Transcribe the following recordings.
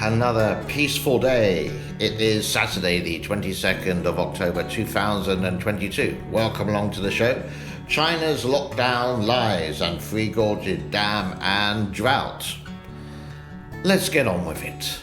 another peaceful day. It is Saturday, the 22nd of October 2022. Welcome along to the show. China's lockdown lies and Three Gorges Dam and Drought. Let's get on with it.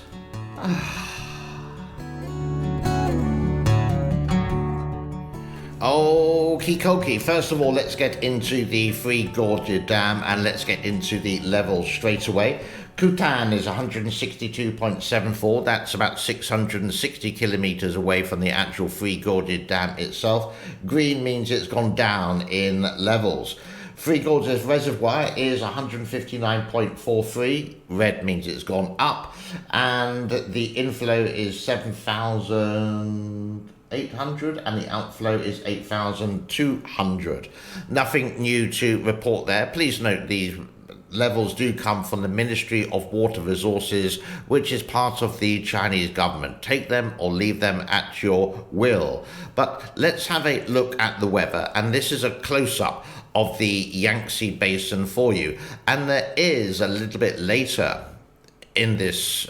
Okie dokie. First of all, let's get into the Three Gorges Dam and let's get into the levels straight away. Kutan is 162.74. That's about 660 kilometers away from the actual Three Gorges Dam itself. Green means it's gone down in levels. Three Gorges Reservoir is 159.43. Red means it's gone up. And the inflow is 7,800 and the outflow is 8,200. Nothing new to report there. Please note these levels do come from the Ministry of Water Resources, which is part of the Chinese government. Take them or leave them at your will. But let's have a look at the weather, and this is a close-up of the Yangtze Basin for you. And there is a little bit later in this,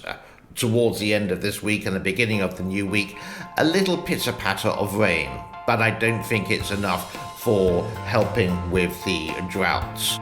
towards the end of this week and the beginning of the new week, a little pitter-patter of rain, but I don't think it's enough for helping with the droughts.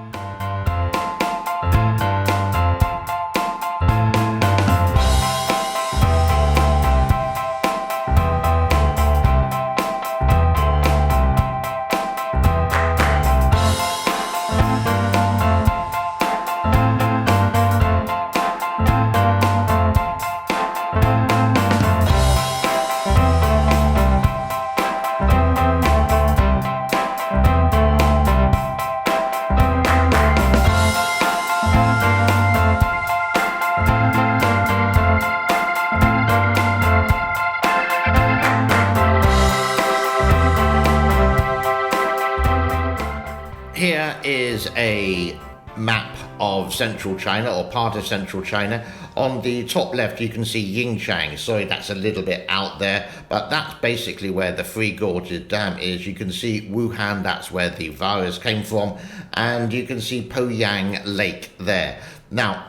Here is a map of central China, or part of central China. On the top left you can see Yingchang. Sorry, that's a little bit out there, but that's basically where the Three Gorges Dam is. You can see Wuhan, that's where the virus came from, and you can see Poyang Lake there. Now,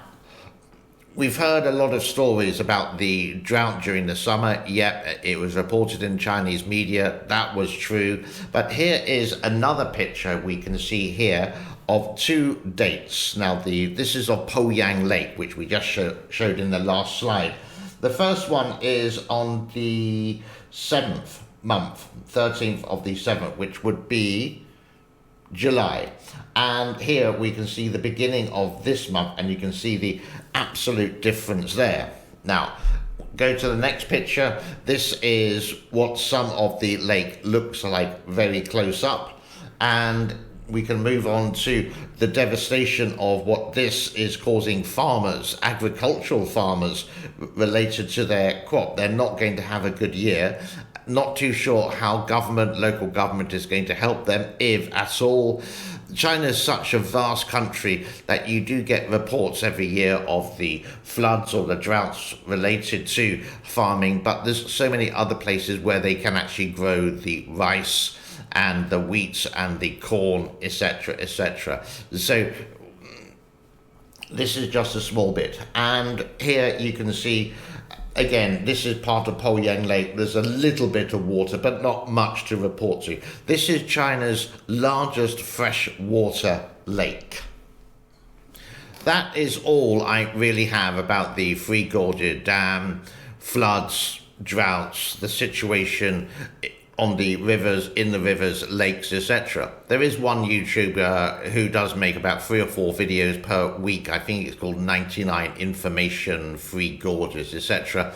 we've heard a lot of stories about the drought during the summer. Yep, it was reported in Chinese media. That was true. But here is another picture we can see here of two dates. Now, this is of Poyang Lake, which we just showed in the last slide. The first one is on the 7th month, 13th of the 7th, which would be July. And here we can see the beginning of this month, and you can see the absolute difference there. Now, go to the next picture. This is what some of the lake looks like very close up, and we can move on to the devastation of what this is causing farmers, agricultural farmers, related to their crop. They're not going to have a good year. Not too sure how local government is going to help them, if at all. China is such a vast country that you do get reports every year of the floods or the droughts related to farming, but there's so many other places where they can actually grow the rice and the wheat and the corn, etc., etc. So this is just a small bit. And here you can see, again, this is part of Poyang Lake. There's a little bit of water, but not much to report to. This is China's largest freshwater lake. That is all I really have about the Three Gorges Dam, floods, droughts, the situation on the rivers, in the rivers, lakes, etc. There is one YouTuber who does make about 3 or 4 videos per week. I think it's called 99 Information, Three Gorges, etc.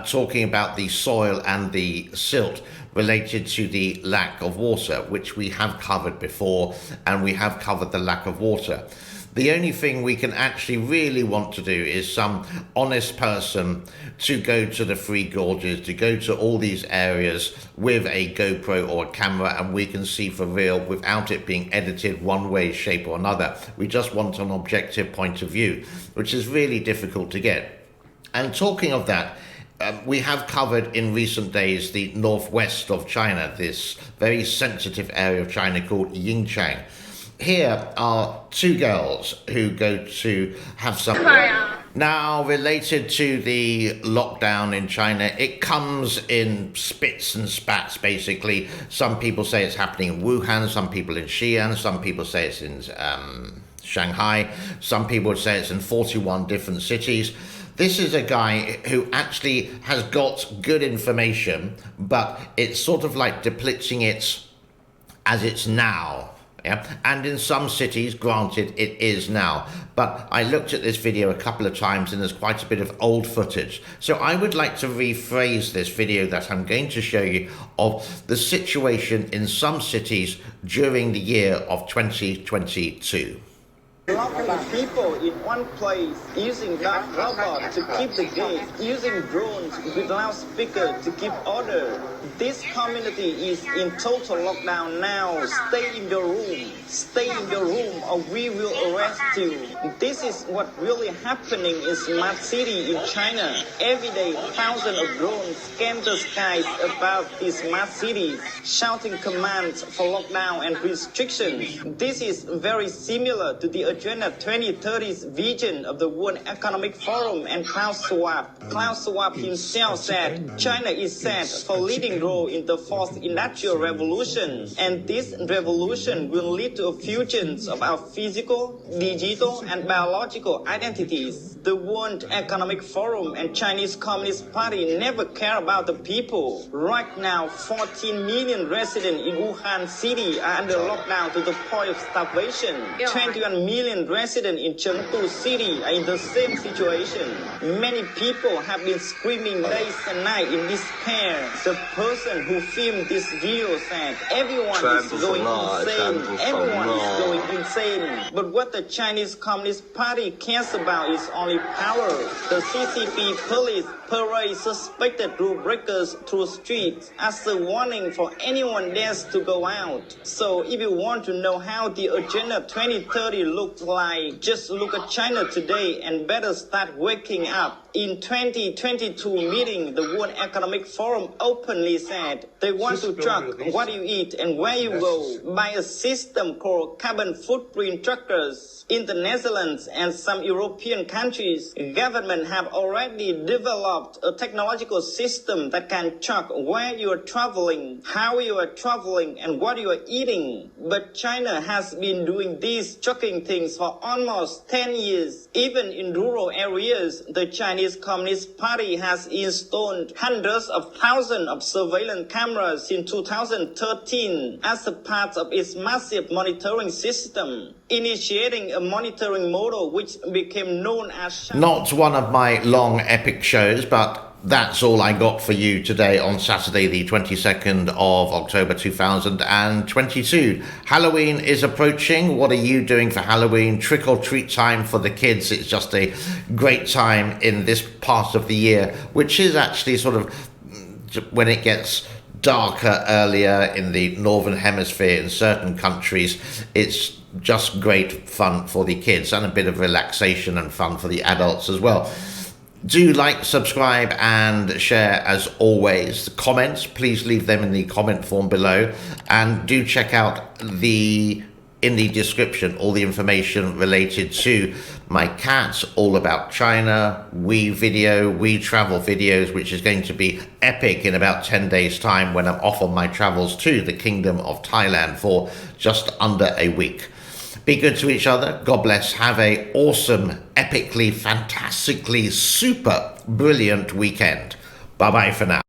Talking about the soil and the silt related to the lack of water, which we have covered before, and we have covered the lack of water. The only thing we can actually really want to do is some honest person to go to the Three Gorges, to go to all these areas with a GoPro or a camera, and we can see for real without it being edited one way, shape or another. We just want an objective point of view, which is really difficult to get. And talking of that, we have covered in recent days the northwest of China, this very sensitive area of China called Yingchang. Here are two girls who go to have some Now, related to the lockdown in China, it comes in spits and spats, basically. Some people say it's happening in Wuhan, some people in Xi'an, some people say it's in Shanghai, some people would say it's in 41 different cities. This is a guy who actually has got good information, but it's sort of like depicting it as it's now. Yeah? And in some cities, granted, it is now. But I looked at this video a couple of times and there's quite a bit of old footage. So I would like to rephrase this video that I'm going to show you of the situation in some cities during the year of 2022. Locking people in one place, using dark robots to keep the gate, using drones with loudspeaker to give order. This community is in total lockdown now. Stay in your room. Stay in your room or we will arrest you. This is what really happening in smart city in China. Every day, thousands of drones scan the skies above these smart cities, shouting commands for lockdown and restrictions. This is very similar to the Agenda 2030's vision of the World Economic Forum and Klaus Schwab. Klaus Schwab himself said China is set for leading role in the fourth industrial revolution, and this revolution will lead to a fusion of our physical, digital, and biological identities. The World Economic Forum and Chinese Communist Party never care about the people. Right now, 14 million residents in Wuhan City are under lockdown to the point of starvation. 21 million residents in Chengdu City are in the same situation. Many people have been screaming days and nights in despair. The person who filmed this video said, everyone is going insane. Everyone is going insane. But what the Chinese Communist Party cares about is only power. The CCP police parade suspected rule breakers through streets as a warning for anyone dares to go out. So if you want to know how the Agenda 2030 looks like, just look at China today and better start waking up. In 2022 meeting, the World Economic Forum openly said they want to track what you eat and where you go by a system called carbon footprint trackers. In the Netherlands and some European countries, government have already developed a technological system that can track where you are traveling, how you are traveling, and what you are eating. But China has been doing these tracking things for almost 10 years. Even in rural areas, the Chinese Communist Party has installed hundreds of thousands of surveillance cameras in 2013 as a part of its massive monitoring system, initiating a monitoring model which became known as... Not one of my long epic shows, but that's all I got for you today on Saturday, the 22nd of October 2022. Halloween is approaching. What are you doing for Halloween? Trick or treat time for the kids. It's just a great time in this part of the year, which is actually sort of when it gets darker earlier in the Northern Hemisphere in certain countries. It's just great fun for the kids and a bit of relaxation and fun for the adults as well. Do like, subscribe, and share as always. Comments, please leave them in the comment form below. And do check out in the description all the information related to my cats, all about China, we travel videos, which is going to be epic in about 10 days time when I'm off on my travels to the Kingdom of Thailand for just under a week. Be good to each other. God bless. Have a awesome, epically, fantastically, super brilliant weekend. Bye-bye for now.